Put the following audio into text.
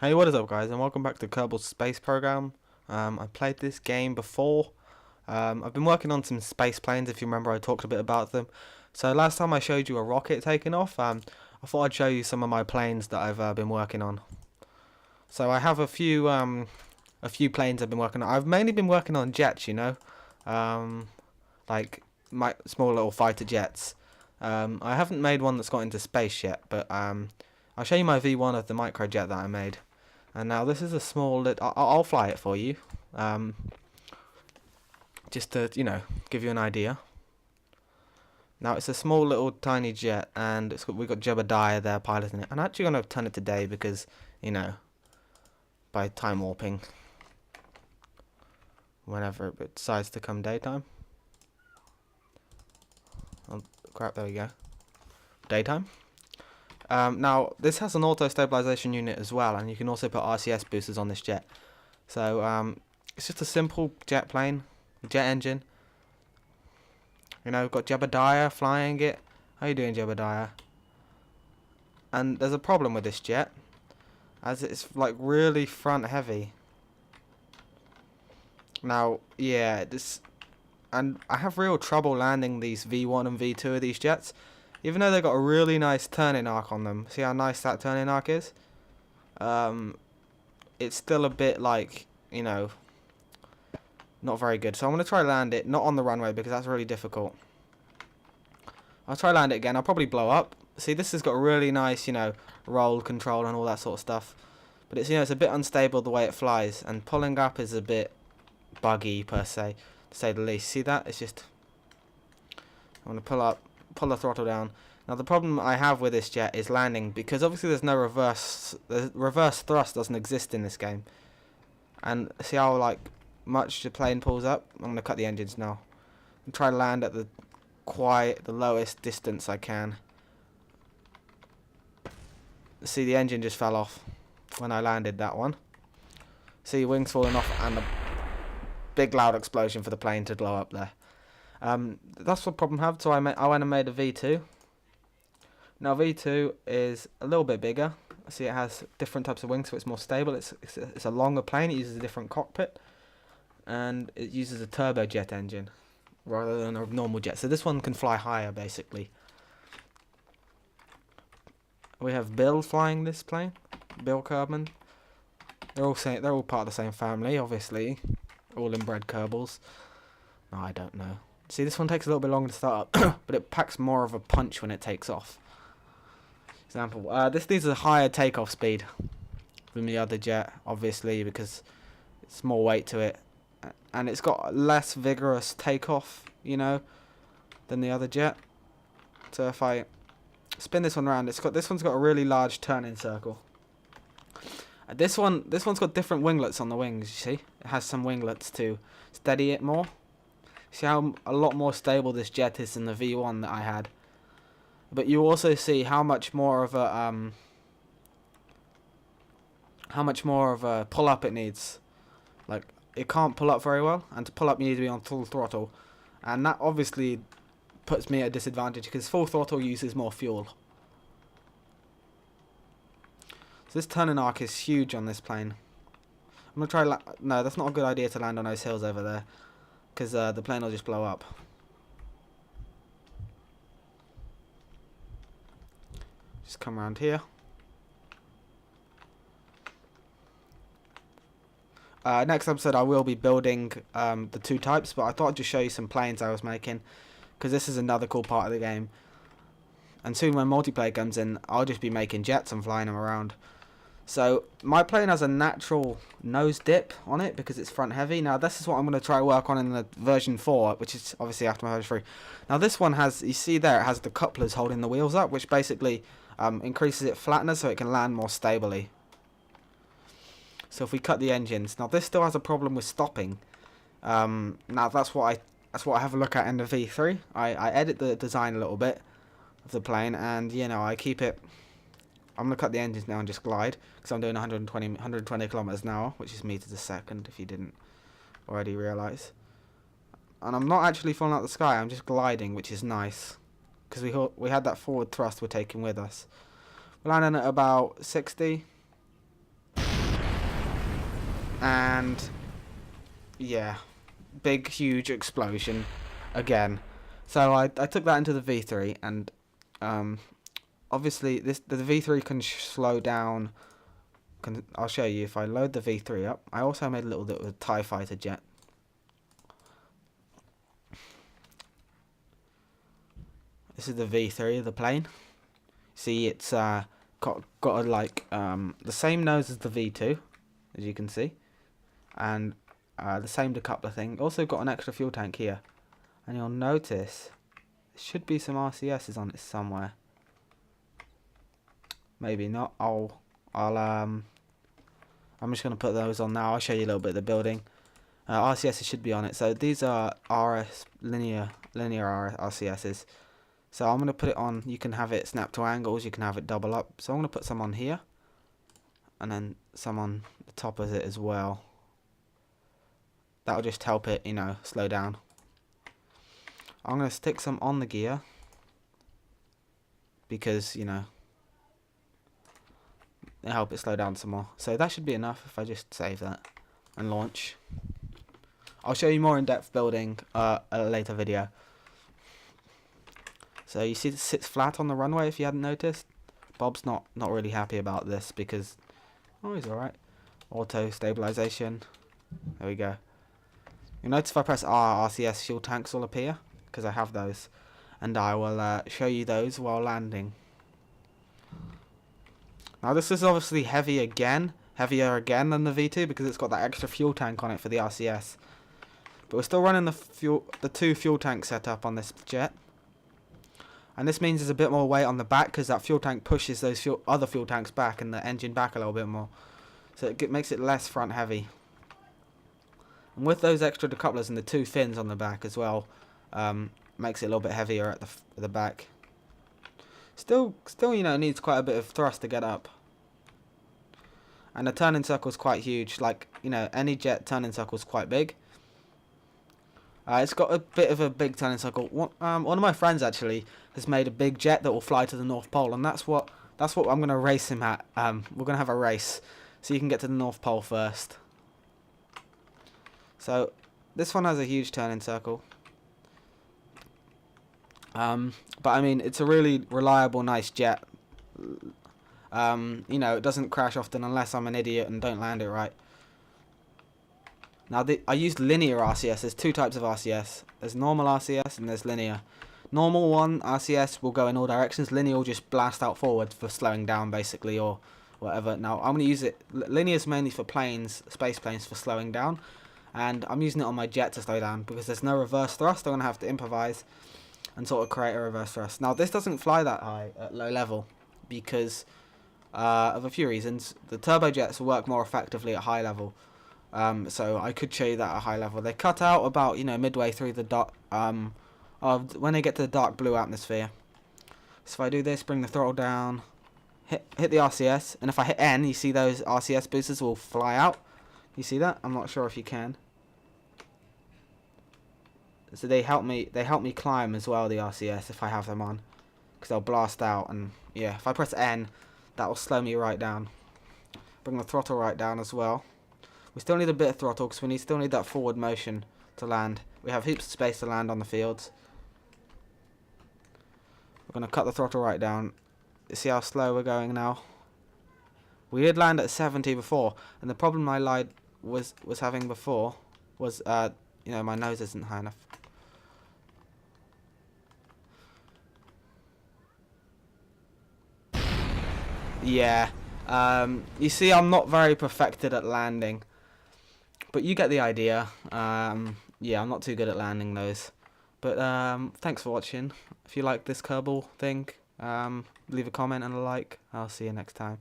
Hey, what is up, guys, and welcome back to Kerbal Space Program. I played this game before. I've been working on some space planes. If you remember, I talked a bit about them. So last time I showed you a rocket taking off. I thought I'd show you some of my planes that I've been working on. So I have a few planes I've been working on. I've mainly been working on jets, um, like my small little fighter jets. I haven't made one that's got into space yet, but I'll show you my V1 of the microjet that I made. And now this is a small. I'll fly it for you, just to give you an idea. Now it's a small little tiny jet, and we've got Jebediah there piloting it. I'm actually gonna turn it to day because by time warping, whenever it decides to come daytime. Oh crap! There we go. Daytime. Now this has an auto stabilization unit as well, and you can also put RCS boosters on this jet. So it's just a simple jet plane, jet engine. We've got Jebediah flying it. How you doing, Jebediah? And there's a problem with this jet, as it's like really front heavy. Now, yeah, and I have real trouble landing these V1 and V2 of these jets. Even though they've got a really nice turning arc on them. See how nice that turning arc is? It's still a bit like, not very good. So I'm going to try land it, not on the runway because that's really difficult. I'll try land it again. I'll probably blow up. See, this has got really nice, roll control and all that sort of stuff. But it's, it's a bit unstable the way it flies. And pulling up is a bit buggy, per se, to say the least. See that? It's just... I'm going to pull the throttle down. Now the problem I have with this jet is landing, because obviously there's no reverse thrust doesn't exist in this game. And see how much the plane pulls up? I'm going to cut the engines now and try to land at the lowest distance I can. See, the engine just fell off when I landed that one. See, wings falling off and a big loud explosion for the plane to blow up there. That's what problem I have. So I went and made a V2. Now V2 is a little bit bigger. See, it has different types of wings, so it's more stable. It's a longer plane. It uses a different cockpit, and it uses a turbojet engine rather than a normal jet. So this one can fly higher, basically. We have Bill flying this plane. Bill Kerbal. They're all part of the same family, obviously. All inbred Kerbals. No, I don't know. See, this one takes a little bit longer to start up, but it packs more of a punch when it takes off. Example, this needs a higher takeoff speed than the other jet, obviously, because it's more weight to it. And it's got less vigorous takeoff, than the other jet. So if I spin this one around, this one's got a really large turning circle. This one's got different winglets on the wings, you see? It has some winglets to steady it more. See how a lot more stable this jet is than the V1 that I had. But you also see how much more of a pull up it needs. Like, it can't pull up very well, and to pull up you need to be on full throttle, and that obviously puts me at a disadvantage because full throttle uses more fuel. So this turning arc is huge on this plane. I'm gonna try. No, that's not a good idea to land on those hills over there, because the plane will just blow up. Just come around here. Next episode I will be building the two types, but I thought I'd just show you some planes I was making, because this is another cool part of the game. And soon when multiplayer comes in, I'll just be making jets and flying them around. So my plane has a natural nose dip on it because it's front heavy. Now this is what I'm going to try to work on in the version 4, which is obviously after my version 3. Now this one has, you see there, it has the couplers holding the wheels up, which basically increases its flatness so it can land more stably. So if we cut the engines, now this still has a problem with stopping. Now that's what I have a look at in the V3. I edit the design a little bit of the plane, and I keep it. I'm going to cut the engines now and just glide, because I'm doing 120 kilometers an hour, which is meters a second, if you didn't already realise. And I'm not actually falling out the sky, I'm just gliding, which is nice, because we had that forward thrust we're taking with us. We're landing at about 60. And yeah, big huge explosion again. So I took that into the V3, and obviously the V3 can slow down. I'll show you if I load the V3 up. I also made a little bit of a TIE fighter jet. This is the V3 of the plane. See, it's got the same nose as the V2, as you can see, and the same decoupler thing. Also got an extra fuel tank here, and you'll notice there should be some RCSs on it somewhere. Maybe not. I'm just gonna put those on now. I'll show you a little bit of the building. RCSs should be on it. So these are linear RCSs. So I'm gonna put it on. You can have it snap to angles. You can have it double up. So I'm gonna put some on here, and then some on the top of it as well. That'll just help it, slow down. I'm gonna stick some on the gear because it'll help it slow down some more. So that should be enough if I just save that and launch. I'll show you more in-depth building a later video. So you see it sits flat on the runway if you hadn't noticed. Bob's not really happy about this because, he's alright. Auto stabilization. There we go. You'll notice if I press R, RCS fuel tanks will appear because I have those. And I will show you those while landing. Now this is obviously heavier again than the V2 because it's got that extra fuel tank on it for the RCS. But we're still running the two fuel tank setup on this jet. And this means there's a bit more weight on the back because that fuel tank pushes those other fuel tanks back and the engine back a little bit more. So it makes it less front heavy. And with those extra decouplers and the two fins on the back as well, makes it a little bit heavier at the back. Still, needs quite a bit of thrust to get up. And the turning circle is quite huge. Like, any jet turning circle is quite big. It's got a bit of a big turning circle. One of my friends actually has made a big jet that will fly to the North Pole, and that's what I'm gonna race him at. We're gonna have a race, so you can get to the North Pole first. So this one has a huge turning circle. But I mean, it's a really reliable, nice jet. It doesn't crash often unless I'm an idiot and don't land it right. Now, I used linear RCS. There's two types of RCS. There's normal RCS and there's linear. Normal one, RCS, will go in all directions. Linear will just blast out forward for slowing down, basically, or whatever. Now, I'm going to use it. Linear is mainly for planes, space planes, for slowing down. And I'm using it on my jet to slow down because there's no reverse thrust. I'm going to have to improvise and sort of create a reverse thrust. Now, this doesn't fly that high at low level because of a few reasons. The turbojets work more effectively at high level. So I could show you that at high level. They cut out about midway through the when they get to the dark blue atmosphere. So if I do this, bring the throttle down, hit the RCS, and if I hit N, you see those RCS boosters will fly out. You see that? I'm not sure if you can. So they help me climb as well, the RCS, if I have them on, because they'll blast out. And yeah, if I press N, that will slow me right down. Bring the throttle right down as well. We still need a bit of throttle because we still need that forward motion to land. We have heaps of space to land on the fields. We're going to cut the throttle right down. See how slow we're going now? We did land at 70 before, and the problem I was having before was my nose isn't high enough. Yeah. You see, I'm not very perfected at landing. But you get the idea. Yeah, I'm not too good at landing those. But thanks for watching. If you like this Kerbal thing, leave a comment and a like. I'll see you next time.